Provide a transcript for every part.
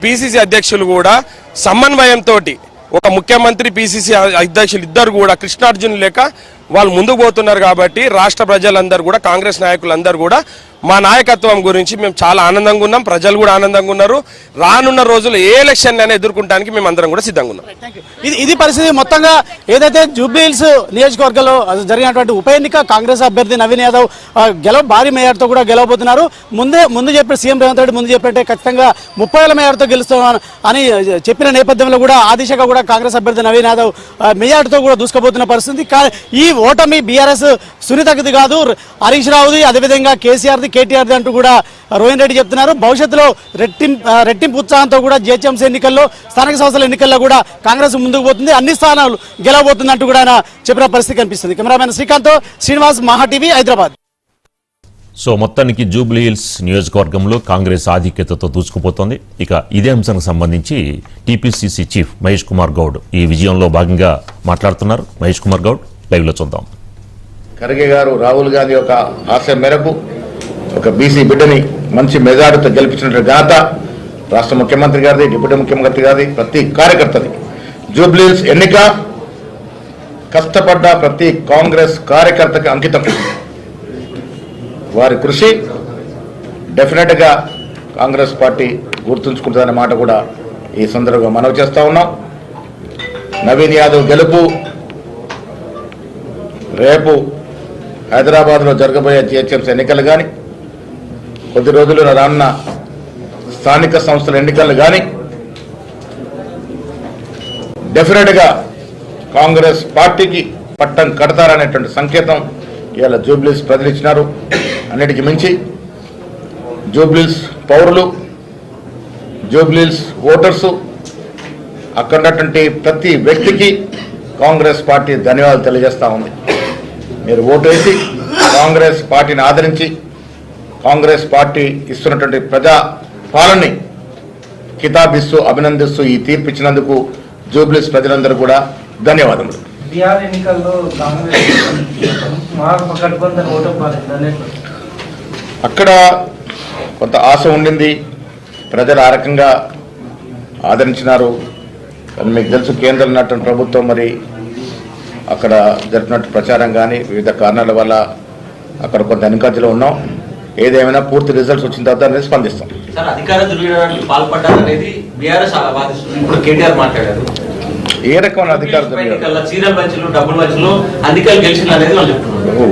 PCC అధ్యక్షులు కూడా సమన్వయంతో ఒక ముఖ్యమంత్రి పిసిసి అధ్యక్షులు ఇద్దరు కూడా కృష్ణార్జున్ లేక వాళ్ళు ముందుకు పోతున్నారు కాబట్టి రాష్ట్ర ప్రజలందరూ కూడా కాంగ్రెస్ నాయకులందరూ కూడా మా నాయకత్వం గురించి మేము చాలా ఆనందంగా ఉన్నాం, ప్రజలు కూడా ఆనందంగా ఉన్నారు. రానున్న రోజులు ఏ ఎలక్షన్ అయినా ఎదుర్కొనడానికి మేము అందరం కూడా సిద్ధంగా ఉన్నాం. ఇది పరిస్థితి. మొత్తంగా ఏదైతే జూబ్లీహిల్స్ నియోజకవర్గంలో జరిగినటువంటి ఉప ఎన్నిక కాంగ్రెస్ అభ్యర్థి నవీన్ యాదవ్ భారీ మేయర్తో కూడా గెలవబోతున్నారు. ముందు చెప్పిన సీఎం రేవంత్ రెడ్డి ముందు చెప్పినట్టే ఖచ్చితంగా 30,000 మేయర్తో గెలుస్తాం అని చెప్పిన నేపథ్యంలో కూడా ఆ దిశగా కూడా కాంగ్రెస్ అభ్యర్థి నవీన్ యాదవ్ మేయర్తో కూడా దూసుకుపోతున్న పరిస్థితి. ఈ ఓటమి బీఆర్ఎస్ సునీతది కాదు, హరీష్ రావుది, అదేవిధంగా కేసీఆర్ది, కేటీఆర్ది అంటూ కూడా రోహిన్ రెడ్డి చెప్తున్నారు. భవిష్యత్తులో రెట్టింపు ఉత్సాహంతో కూడా జిహెచ్ఎంసీ ఎన్నికల్లో, స్థానిక సంస్థల ఎన్నికల్లో కూడా కాంగ్రెస్ ముందుకు పోతుంది, అన్ని స్థానాలు గెలవబోతుంది అంటూ కూడా ఆయన చెప్పిన పరిస్థితి కనిపిస్తుంది. కెమెరామెన్ శ్రీకాంత్, శ్రీనివాస్, మహా టీవీ, హైదరాబాద్. సో మొత్తానికి జూబ్లీహిల్స్ నియోజకవర్గంలో కాంగ్రెస్ ఆధిక్యతతో దూసుకుపోతోంది. ఇక ఇదే అంశానికి సంబంధించి టీపీసీసీ చీఫ్ మహేష్ కుమార్ గౌడ్ ఈ విజయంలో భాగంగా మాట్లాడుతున్నారు. మహేష్ కుమార్ గౌడ్ లైవ్లో చూద్దాం. ఖర్గే గారు రాహుల్ గాంధీ యొక్క ఆశయం మేరకు ఒక బీసీ బిడ్డని మంచి మెజారిటీతో గెలిపించిన ఘనత రాష్ట్ర ముఖ్యమంత్రి గారిది, డిప్యూటీ ముఖ్యమంత్రి గారిది, ప్రతి కార్యకర్తది. జూబ్లీహిల్స్ ఎన్నిక కష్టపడ్డ ప్రతి కాంగ్రెస్ కార్యకర్తకి అంకితం. వారి కృషి డెఫినెట్గా కాంగ్రెస్ పార్టీ గుర్తుంచుకుంటుందనే మాట కూడా ఈ సందర్భంగా మనవి చేస్తూ ఉన్నాం. నవీన్ యాదవ్ గెలుపు రేపు హైదరాబాద్లో జరగబోయే జిహెచ్ఎంసీ ఎన్నికలు కానీ, కొద్ది రోజులు రానున్న స్థానిక సంస్థల ఎన్నికలు కానీ డెఫినెట్గా కాంగ్రెస్ పార్టీకి పట్టం కడతారనేటువంటి సంకేతం ఇవాళ జూబ్లీహిల్స్ ప్రజలు ఇచ్చినారు. అన్నిటికీ మించి జూబ్లీహిల్స్ పౌరులు, జూబ్లీహిల్స్ ఓటర్సు, అక్కడ ఉన్నటువంటి ప్రతి వ్యక్తికి కాంగ్రెస్ పార్టీ ధన్యవాదాలు తెలియజేస్తూ ఉంది. మీరు ఓటు వేసి కాంగ్రెస్ పార్టీని ఆదరించి కాంగ్రెస్ పార్టీ ఇస్తున్నటువంటి ప్రజా పాలనని కితాబిస్తూ అభినందిస్తూ ఈ తీర్పు ఇచ్చినందుకు జూబ్లీహిల్స్ ప్రజలందరూ కూడా ధన్యవాదములు. అక్కడ కొంత ఆశ ఉండింది, ప్రజలు ఆ రకంగా ఆదరించినారు. కానీ మీకు తెలుసు కేంద్రంలో ఉన్నటువంటి ప్రభుత్వం మరి అక్కడ జరిపినట్టు ప్రచారం కానీ వివిధ కారణాల వల్ల అక్కడ కొంత వెనుకంజలో ఉన్నాం. ఏదేమైనా పూర్తి రిజల్ట్స్ వచ్చిన తర్వాత అనేది స్పందిస్తాం. ఏ రకమైన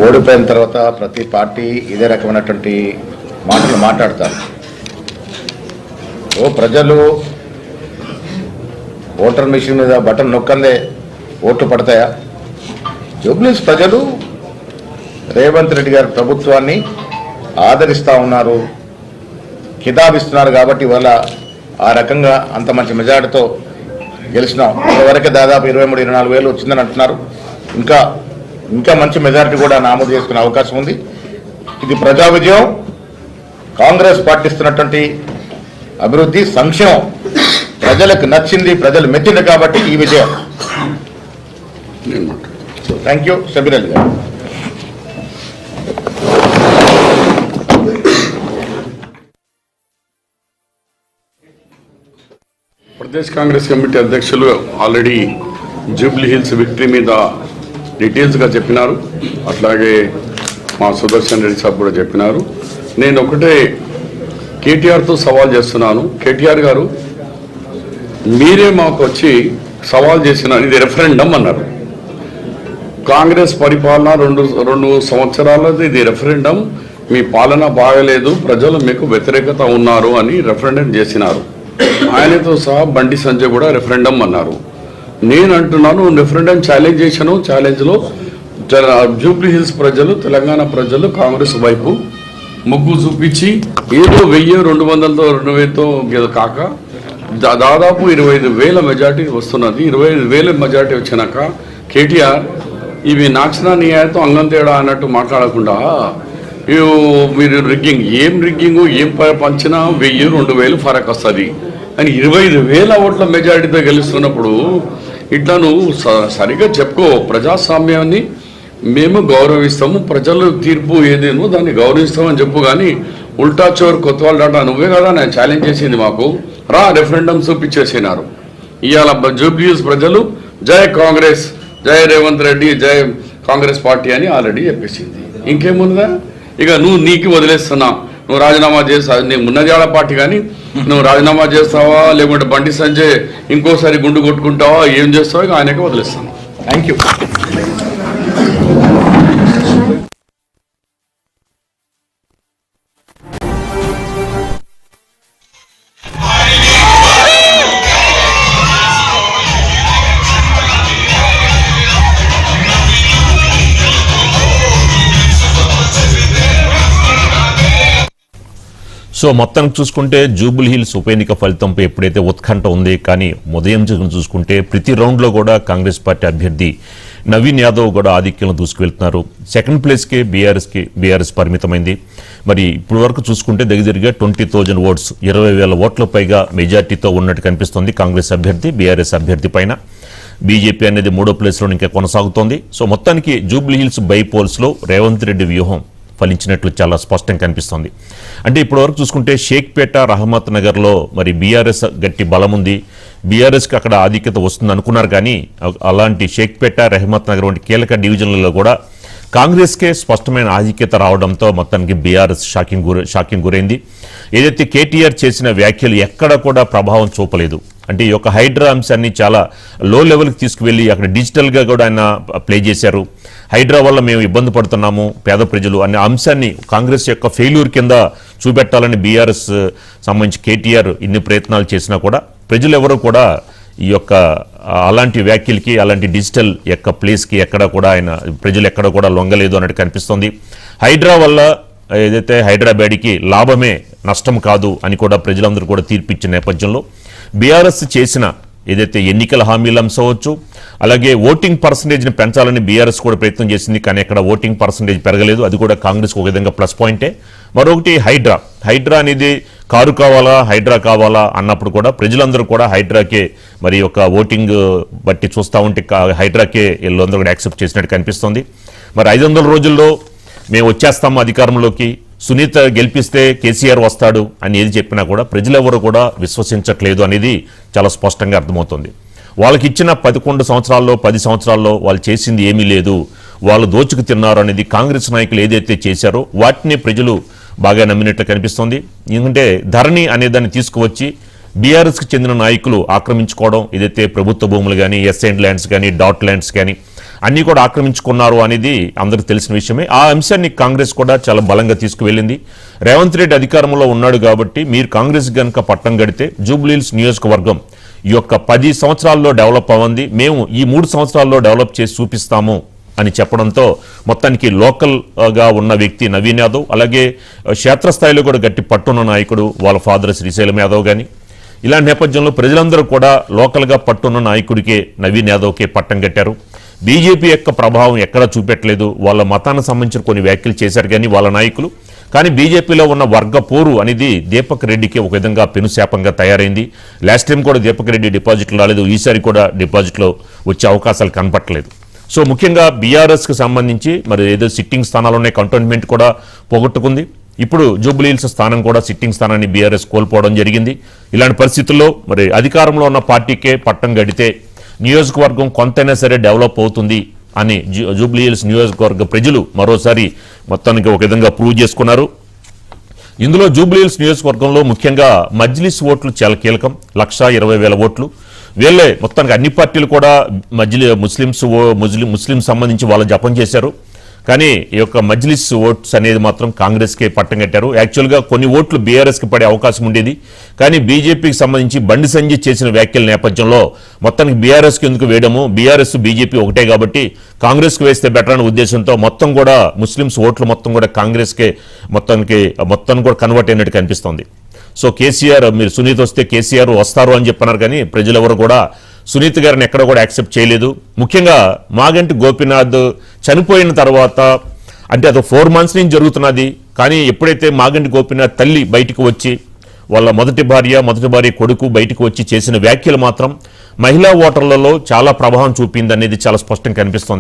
ఓడిపోయిన తర్వాత ప్రతి పార్టీ ఇదే రకమైనటువంటి మాటలు మాట్లాడతారు. ప్రజలు ఓటర్ మిషన్ మీద బటన్ నొక్కందే ఓట్లు పడతాయా? జూబ్లీహిల్స్ ప్రజలు రేవంత్ రెడ్డి గారి ప్రభుత్వాన్ని ఆదరిస్తూ ఉన్నారు, కితాబిస్తున్నారు. కాబట్టి ఇవాళ ఆ రకంగా అంత మంచి మెజార్టీతో గెలిచినాం. ఇప్పటివరకే దాదాపు 23-24 వేలు వచ్చిందని అంటున్నారు. ఇంకా మంచి మెజారిటీ కూడా నమోదు చేసుకునే అవకాశం ఉంది. ఇది ప్రజా విజయం. కాంగ్రెస్ పార్టీ ఇస్తున్నటువంటి అభివృద్ధి, సంక్షేమం ప్రజలకు నచ్చింది, ప్రజలు మెచ్చింది కాబట్టి ఈ విజయం. Thank you. షబీర్ అలీ గారు. ప్రదేశ్ కాంగ్రెస్ కమిటీ అధ్యక్షులు ఆల్రెడీ జూబ్లీహిల్స్ విక్టరీ మీద డీటెయిల్స్గా చెప్పినారు. అట్లాగే మా సుదర్శన్ రెడ్డి సాబ్ కూడా చెప్పినారు. నేను ఒకటే కేటీఆర్తో సవాల్ చేస్తున్నాను. కేటీఆర్ గారు, మీరే మాకు వచ్చి సవాల్ చేసిన ఇది రెఫరెండం అన్నారు. కాంగ్రెస్ పరిపాలన రెండు సంవత్సరాలది ఇది రెఫరెండం. మీ పాలన బాగలేదు, ప్రజలు మీకు వ్యతిరేకత ఉన్నారు అని రెఫరెండం చేసినారు. ఆయనతో సహా బండి సంజయ్ కూడా రెఫరెండం అన్నారు. నేను అంటున్నాను, రెఫరెండం ఛాలెంజ్ చేశాను. ఛాలెంజ్లో జూబ్లీహిల్స్ ప్రజలు, తెలంగాణ ప్రజలు కాంగ్రెస్ వైపు మొగ్గు చూపించి ఏదో 1000-200తో 2000తో కాక దాదాపు 25,000 మెజార్టీ వస్తున్నది. 25,000 మెజార్టీ వచ్చినాక కేటీఆర్ ఇవి నాక్షణ న్యాయంతో అంగం తేడా అన్నట్టు మాట్లాడకుండా మీరు రిగ్గింగ్, ఏం రిగ్గింగు, ఏం పంచినా 1000-2000 ఫరక్ వస్తుంది అని 25,000 ఓట్ల మెజారిటీతో గెలుస్తున్నప్పుడు ఇట్లా నువ్వు సరిగ్గా చెప్పుకో. ప్రజాస్వామ్యాన్ని మేము గౌరవిస్తాము, ప్రజల తీర్పు ఏదేమో దాన్ని గౌరవిస్తామని చెప్పు. కానీ ఉల్టా చోర్ కొత్తవాళ్ళ డాటా నువ్వే కదా నేను ఛాలెంజ్ చేసింది మాకు. రెఫరెండం చూపించేసినారు. ఇవాళ జూబ్లీహిల్స్ ప్రజలు జై కాంగ్రెస్, జై రేవంత్ రెడ్డి, జై కాంగ్రెస్ పార్టీ అని ఆల్రెడీ చెప్పేసింది. ఇంకేముందా? ఇక నీకు వదిలేస్తున్నా, నువ్వు రాజీనామా చేస్తావు. నేను ఉన్నది ఆడ పార్టీ, కానీ నువ్వు రాజీనామా చేస్తావా లేకుంటే బండి సంజయ్ ఇంకోసారి గుండు కొట్టుకుంటావా, ఏం చేస్తావో ఇక ఆయనకే వదిలేస్తాను. Thank you. సో మొత్తానికి చూసుకుంటే జూబ్లీ హిల్స్ ఉప ఎన్నిక ఫలితంపై ఎప్పుడైతే ఉత్కంఠ ఉంది, కానీ ఉదయం చూసుకుంటే ప్రతి రౌండ్లో కూడా కాంగ్రెస్ పార్టీ అభ్యర్థి నవీన్ యాదవ్ కూడా ఆధిక్యంలో దూసుకువెళ్తున్నారు. సెకండ్ ప్లేస్కి బీఆర్ఎస్ పరిమితమైంది. మరి ఇప్పుడు వరకు చూసుకుంటే దగ్గరగా 20,000 ఓట్స్, 20,000 ఓట్ల పైగా మెజార్టీతో ఉన్నట్టు కనిపిస్తుంది కాంగ్రెస్ అభ్యర్థి బీఆర్ఎస్ అభ్యర్థి పైన. బీజేపీ అనేది 3వ ప్లేస్లో ఇంకా కొనసాగుతోంది. సో మొత్తానికి జూబ్లీ హిల్స్ బై పోల్స్లో రేవంత్ రెడ్డి వ్యూహం ఫలించినట్లు చాలా స్పష్టంగా కనిపిస్తోంది. అంటే ఇప్పటివరకు చూసుకుంటే షేక్పేట, రహమత్ నగర్లో మరి బీఆర్ఎస్ గట్టి బలం ఉంది, బీఆర్ఎస్కి అక్కడ ఆధిక్యత వస్తుంది అనుకున్నారు. కానీ అలాంటి షేక్పేట, రహమత్ నగర్ వంటి కీలక డివిజన్లలో కూడా కాంగ్రెస్కే స్పష్టమైన ఆధిక్యత రావడంతో మొత్తానికి బీఆర్ఎస్ షాకింగ్ గురైంది. ఏదైతే కేటీఆర్ చేసిన వ్యాఖ్యలు ఎక్కడ కూడా ప్రభావం చూపలేదు. అంటే ఈ యొక్క హైడ్రా అంశాన్ని చాలా లో లెవెల్కి తీసుకువెళ్ళి అక్కడ డిజిటల్గా కూడా ఆయన ప్లే చేశారు. హైడ్రా వల్ల మేము ఇబ్బంది పడుతున్నాము పేద ప్రజలు అనే అంశాన్ని కాంగ్రెస్ యొక్క ఫెయిల్యూర్ కింద చూపెట్టాలని బీఆర్ఎస్ సంబంధించి కేటీఆర్ ఇన్ని ప్రయత్నాలు చేసినా కూడా ప్రజలు ఎవరు కూడా ఈ యొక్క అలాంటి వ్యాఖ్యలకి, అలాంటి డిజిటల్ యొక్క ప్లేస్కి ఎక్కడ కూడా ఆయన ప్రజలు ఎక్కడ కూడా లొంగలేదు అన్నట్టు కనిపిస్తుంది. హైడ్రా వల్ల ఏదైతే హైదరాబాద్కి లాభమే, నష్టం కాదు అని కూడా ప్రజలందరూ కూడా తీర్పిచ్చిన నేపథ్యంలో బీఆర్ఎస్ చేసిన ఏదైతే ఎన్నికల హామీలు అంశవచ్చు, అలాగే ఓటింగ్ పర్సంటేజ్ని పెంచాలని బీఆర్ఎస్ కూడా ప్రయత్నం చేసింది. కానీ అక్కడ ఓటింగ్ పర్సంటేజ్ పెరగలేదు. అది కూడా కాంగ్రెస్కి ఒక విధంగా ప్లస్ పాయింటే. మరొకటి హైడ్రా అనేది కారు కావాలా, హైడ్రా కావాలా అన్నప్పుడు కూడా ప్రజలందరూ కూడా హైడ్రాకే మరి ఒక ఓటింగ్ బట్టి చూస్తూ ఉంటే హైడ్రాకే వీళ్ళందరూ కూడా యాక్సెప్ట్ చేసినట్టు కనిపిస్తుంది. మరి 500 రోజుల్లో మేము వచ్చేస్తాము అధికారంలోకి, సునీత గెలిపిస్తే కేసీఆర్ వస్తాడు అని ఏది చెప్పినా కూడా ప్రజలెవరు కూడా విశ్వసించట్లేదు అనేది చాలా స్పష్టంగా అర్థమవుతుంది. వాళ్ళకి ఇచ్చిన 11 సంవత్సరాల్లో 10 సంవత్సరాల్లో వాళ్ళు చేసింది ఏమీ లేదు, వాళ్ళు దోచుకు తిన్నారు అనేది కాంగ్రెస్ నాయకులు ఏదైతే చేశారో వాటిని ప్రజలు బాగా నమ్మినట్లు కనిపిస్తుంది. ఎందుకంటే ధరణి అనేదాన్ని తీసుకువచ్చి బీఆర్ఎస్కి చెందిన నాయకులు ఆక్రమించుకోవడం, ఏదైతే ప్రభుత్వ భూములు కానీ, ఎస్ఐండ్ ల్యాండ్స్ కానీ, డాట్ ల్యాండ్స్ కానీ అన్నీ కూడా ఆక్రమించుకున్నారు అనేది అందరికీ తెలిసిన విషయమే. ఆ అంశాన్ని కాంగ్రెస్ కూడా చాలా బలంగా తీసుకువెళ్ళింది. రేవంత్ రెడ్డి అధికారంలో ఉన్నాడు కాబట్టి మీరు కాంగ్రెస్ కనుక పట్టం గడితే జూబ్లీహిల్స్ నియోజకవర్గం ఈ యొక్క 10 సంవత్సరాల్లో డెవలప్ అవ్వండి, మేము ఈ 3 సంవత్సరాల్లో డెవలప్ చేసి చూపిస్తాము అని చెప్పడంతో మొత్తానికి లోకల్గా ఉన్న వ్యక్తి నవీన్ యాదవ్, అలాగే క్షేత్రస్థాయిలో కూడా గట్టి పట్టున్న నాయకుడు వాళ్ళ ఫాదర్ శ్రీశైలం యాదవ్ కానీ, ఇలాంటి నేపథ్యంలో ప్రజలందరూ కూడా లోకల్గా పట్టున్న నాయకుడికే నవీన్ యాదవ్కే పట్టం కట్టారు. బీజేపీ యొక్క ప్రభావం ఎక్కడా చూపెట్టలేదు. వాళ్ళ మతానికి సంబంధించిన కొన్ని వ్యాఖ్యలు చేశారు కానీ వాళ్ళ నాయకులు. కానీ బీజేపీలో ఉన్న వర్గ పోరు అనేది దీపక్ రెడ్డికి ఒక విధంగా పెనుశాపంగా తయారైంది. లాస్ట్ టైం కూడా దీపక్ రెడ్డి డిపాజిట్లు రాలేదు, ఈసారి కూడా డిపాజిట్లో వచ్చే అవకాశాలు కనపట్లేదు. సో ముఖ్యంగా బీఆర్ఎస్కి సంబంధించి మరి ఏదో సిట్టింగ్ స్థానాలున్నాయి, కంటోన్మెంట్ కూడా పోగొట్టుకుంది. ఇప్పుడు జూబ్లీహిల్స్ స్థానం కూడా సిట్టింగ్ స్థానాన్ని బీఆర్ఎస్ కోల్పోవడం జరిగింది. ఇలాంటి పరిస్థితుల్లో మరి అధికారంలో ఉన్న పార్టీకే పట్టం గడితే నియోజకవర్గం కొంతైనా సరే డెవలప్ అవుతుంది అని జూబ్లీహిల్స్ నియోజకవర్గ ప్రజలు మరోసారి మొత్తానికి ఒక విధంగా ప్రూవ్ చేసుకున్నారు. ఇందులో జూబ్లీహిల్స్ నియోజకవర్గంలో ముఖ్యంగా మజ్లిస్ ఓట్లు చాలా కీలకం. 1,20,000 ఓట్లు వీళ్ళే మొత్తానికి అన్ని పార్టీలు కూడా ముస్లిం సంబంధించి వాళ్ళు జపం చేశారు. కానీ ఈ యొక్క మజ్లిస్ ఓట్స్ అనేది మాత్రం కాంగ్రెస్కే పట్టం కట్టారు. యాక్చువల్గా కొన్ని ఓట్లు బీఆర్ఎస్కి పడే అవకాశం ఉండేది. కానీ బీజేపీకి సంబంధించి బండి సంజయ్ చేసిన వ్యాఖ్యల నేపథ్యంలో మొత్తానికి బీఆర్ఎస్కి ఎందుకు వేయడము, బీఆర్ఎస్ బీజేపీ ఒకటే కాబట్టి కాంగ్రెస్కి వేస్తే బెటర్ అనే ఉద్దేశంతో మొత్తం కూడా ముస్లిమ్స్ ఓట్లు మొత్తం కూడా కాంగ్రెస్కే మొత్తం కూడా కన్వర్ట్ అయినట్టు కనిపిస్తోంది. సో కేసీఆర్ మీరు సునీత్ వస్తే కేసీఆర్ వస్తారు అని చెప్పన్నారు. కానీ ప్రజలెవరు కూడా సునీత్ గారిని ఎక్కడ కూడా యాక్సెప్ట్ చేయలేదు. ముఖ్యంగా మాగంటి గోపీనాథ్ చనిపోయిన తర్వాత అంటే అది 4 months నుంచి జరుగుతున్నది. కానీ ఎప్పుడైతే మాగంటి గోపీనాథ్ తల్లి బయటకు వచ్చి వాళ్ళ మొదటి భార్య కొడుకు బయటకు వచ్చి చేసిన వ్యాఖ్యలు మాత్రం మహిళా ఓటర్లలో చాలా ప్రభావం చూపింది అనేది చాలా స్పష్టంగా కనిపిస్తోంది.